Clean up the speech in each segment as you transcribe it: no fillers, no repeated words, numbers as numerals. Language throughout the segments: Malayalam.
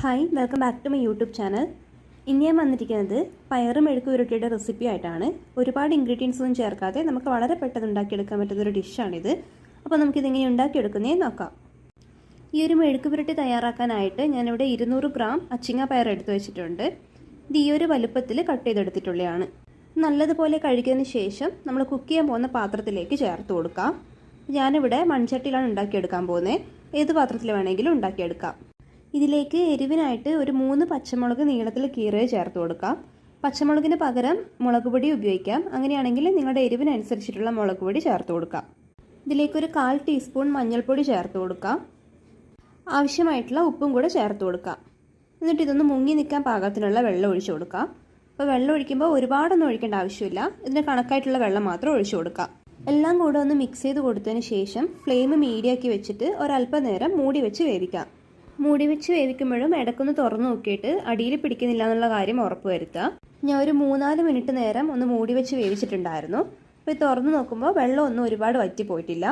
Hi welcome back to my YouTube channel. ഇന്ന് ഞാൻ വന്നിരിക്കുന്നത് പയറ് മെഴുക്ക് പുരട്ടിയുടെ റെസിപ്പി ആയിട്ടാണ്. ഒരുപാട് ഇൻഗ്രീഡിയൻസ് ഒന്നും ചേർക്കാതെ നമുക്ക് വളരെ പെട്ടെന്ന് ഉണ്ടാക്കിയെടുക്കാൻ പറ്റുന്നൊരു ഡിഷാണിത്. അപ്പോൾ നമുക്കിതെങ്ങനെ ഉണ്ടാക്കിയെടുക്കുന്നേ നോക്കാം. ഈ ഒരു മെഴുക്ക് പുരട്ടി തയ്യാറാക്കാനായിട്ട് ഞാനിവിടെ 200 ഗ്രാം അച്ചിങ്ങ പയർ എടുത്ത് വെച്ചിട്ടുണ്ട്. ഇത് ഈ ഒരു വലുപ്പത്തിൽ കട്ട് ചെയ്തെടുത്തിട്ടുള്ളതാണ്. നല്ലതുപോലെ കഴുകിയതിന് ശേഷം നമ്മൾ കുക്ക് ചെയ്യാൻ പോകുന്ന പാത്രത്തിലേക്ക് ചേർത്ത് കൊടുക്കാം. ഞാനിവിടെ മൺചട്ടിയിലാണ് ഉണ്ടാക്കിയെടുക്കാൻ പോകുന്നത്. ഏത് പാത്രത്തിൽ വേണമെങ്കിലും ഉണ്ടാക്കിയെടുക്കാം. ഇതിലേക്ക് എരിവിനായിട്ട് ഒരു 3 പച്ചമുളക് നീളത്തിൽ കീറിയത് ചേർത്ത് കൊടുക്കാം. പച്ചമുളകിന് പകരം മുളക് പൊടി ഉപയോഗിക്കാം. അങ്ങനെയാണെങ്കിൽ നിങ്ങളുടെ എരിവിനനുസരിച്ചിട്ടുള്ള മുളക് പൊടി ചേർത്ത് കൊടുക്കാം. ഇതിലേക്ക് ഒരു 1/4 ടീസ്പൂൺ മഞ്ഞൾപ്പൊടി ചേർത്ത് കൊടുക്കാം. ആവശ്യമായിട്ടുള്ള ഉപ്പും കൂടെ ചേർത്ത് കൊടുക്കാം. എന്നിട്ട് ഇതൊന്ന് മുങ്ങി നിൽക്കാൻ പാകത്തിനുള്ള വെള്ളം ഒഴിച്ചു കൊടുക്കാം. അപ്പോൾ വെള്ളം ഒഴിക്കുമ്പോൾ ഒരുപാടൊന്നും ഒഴിക്കേണ്ട ആവശ്യമില്ല. ഇതിന് കണക്കായിട്ടുള്ള വെള്ളം മാത്രം ഒഴിച്ചു കൊടുക്കാം. എല്ലാം കൂടെ ഒന്ന് മിക്സ് ചെയ്ത് കൊടുത്തതിന് ശേഷം ഫ്ലെയിം മീഡിയമാക്കി വെച്ചിട്ട് ഒരല്പം നേരം മൂടി വെച്ച് വേവിക്കാം. മൂടി വെച്ച് വേവിക്കുമ്പോഴും ഇടയ്ക്കൊന്ന് തുറന്നു നോക്കിയിട്ട് അടിയിൽ പിടിക്കുന്നില്ല എന്നുള്ള കാര്യം ഉറപ്പ് വരുത്തുക. ഞാൻ ഒരു 3-4 മിനിറ്റ് നേരം ഒന്ന് മൂടി വെച്ച് വേവിച്ചിട്ടുണ്ടായിരുന്നു. അപ്പോൾ ഇത് തുറന്നു നോക്കുമ്പോൾ വെള്ളം ഒന്നും ഒരുപാട് വറ്റി പോയിട്ടില്ല.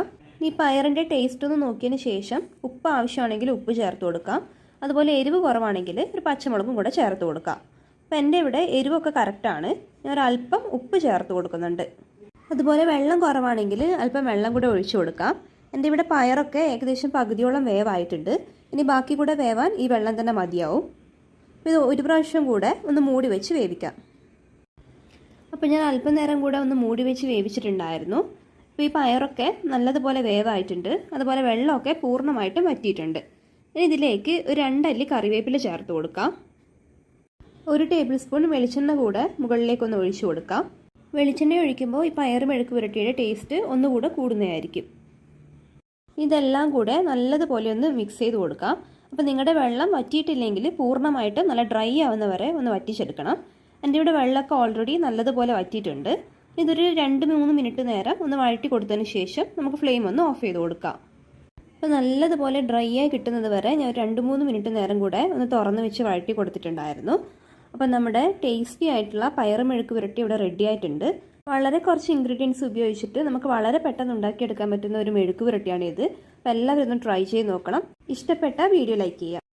ഈ പയറിൻ്റെ ടേസ്റ്റ് ഒന്ന് നോക്കിയതിന് ശേഷം ഉപ്പ് ആവശ്യമാണെങ്കിൽ ഉപ്പ് ചേർത്ത് കൊടുക്കാം. അതുപോലെ എരിവ് കുറവാണെങ്കിൽ ഒരു പച്ചമുളകും കൂടെ ചേർത്ത് കൊടുക്കാം. അപ്പോൾ എൻ്റെ ഇവിടെ എരിവൊക്കെ കറക്റ്റാണ്. ഞാൻ ഒരല്പം ഉപ്പ് ചേർത്ത് കൊടുക്കുന്നുണ്ട്. അതുപോലെ വെള്ളം കുറവാണെങ്കിൽ അല്പം വെള്ളം കൂടെ ഒഴിച്ചു കൊടുക്കാം. എൻ്റെ ഇവിടെ പയറൊക്കെ ഏകദേശം പകുതിയോളം വേവായിട്ടുണ്ട്. ഇനി ബാക്കി കൂടെ വേവാൻ ഈ വെള്ളം തന്നെ മതിയാവും. അപ്പോൾ ഇത് ഒരു പ്രാവശ്യം കൂടെ ഒന്ന് മൂടി വെച്ച് വേവിക്കാം. അപ്പോൾ ഞാൻ അല്പം നേരം കൂടെ ഒന്ന് മൂടി വെച്ച് വേവിച്ചിട്ടുണ്ടായിരുന്നു. അപ്പോൾ ഈ പയറൊക്കെ നല്ലതുപോലെ വേവായിട്ടുണ്ട്. അതുപോലെ വെള്ളമൊക്കെ പൂർണ്ണമായിട്ടും വറ്റിയിട്ടുണ്ട്. ഇനി ഇതിലേക്ക് ഒരു 2 അല്ലി കറിവേപ്പില ചേർത്ത് കൊടുക്കാം. 1 ടേബിൾ സ്പൂൺ വെളിച്ചെണ്ണ കൂടെ മുകളിലേക്കൊന്ന് ഒഴിച്ചു കൊടുക്കാം. വെളിച്ചെണ്ണ ഒഴിക്കുമ്പോൾ ഈ പയർ മെഴുക്ക് പുരട്ടിയുടെ ടേസ്റ്റ് ഒന്നുകൂടെ കൂടുന്നതായിരിക്കും. ഇതെല്ലാം കൂടെ നല്ലതുപോലെ ഒന്ന് മിക്സ് ചെയ്ത് കൊടുക്കാം. അപ്പോൾ നിങ്ങളുടെ വെള്ളം വറ്റിയിട്ടില്ലെങ്കിൽ പൂർണ്ണമായിട്ട് നല്ല ഡ്രൈ ആവുന്ന വരെ ഒന്ന് വറ്റിച്ചെടുക്കണം. എൻ്റെ ഇവിടെ വെള്ളമൊക്കെ ഓൾറെഡി നല്ലതുപോലെ വറ്റിയിട്ടുണ്ട്. ഇതൊരു 2-3 മിനിറ്റ് നേരം ഒന്ന് വഴറ്റി കൊടുത്തതിന് ശേഷം നമുക്ക് ഫ്ലെയിം ഒന്ന് ഓഫ് ചെയ്ത് കൊടുക്കാം. അപ്പോൾ നല്ലതുപോലെ ഡ്രൈ ആയി കിട്ടുന്നത് വരെ ഞാൻ 2-3 മിനിറ്റ് നേരം കൂടെ ഒന്ന് തുറന്ന് വെച്ച് വഴറ്റി കൊടുത്തിട്ടുണ്ടായിരുന്നു. അപ്പോൾ നമ്മുടെ ടേസ്റ്റി ആയിട്ടുള്ള പയറ് മെഴുക്ക് പുരട്ടി ഇവിടെ റെഡി ആയിട്ടുണ്ട്. വളരെ കുറച്ച് ഇൻഗ്രീഡിയൻസ് ഉപയോഗിച്ചിട്ട് നമുക്ക് വളരെ പെട്ടെന്ന് ഉണ്ടാക്കിയെടുക്കാൻ പറ്റുന്ന ഒരു മെഴുക്ക് പുരട്ടിയാണിത്. അപ്പോൾ എല്ലാവരും ഒന്ന് ട്രൈ ചെയ്ത് നോക്കണം. ഇഷ്ടപ്പെട്ട വീഡിയോ ലൈക്ക് ചെയ്യുക.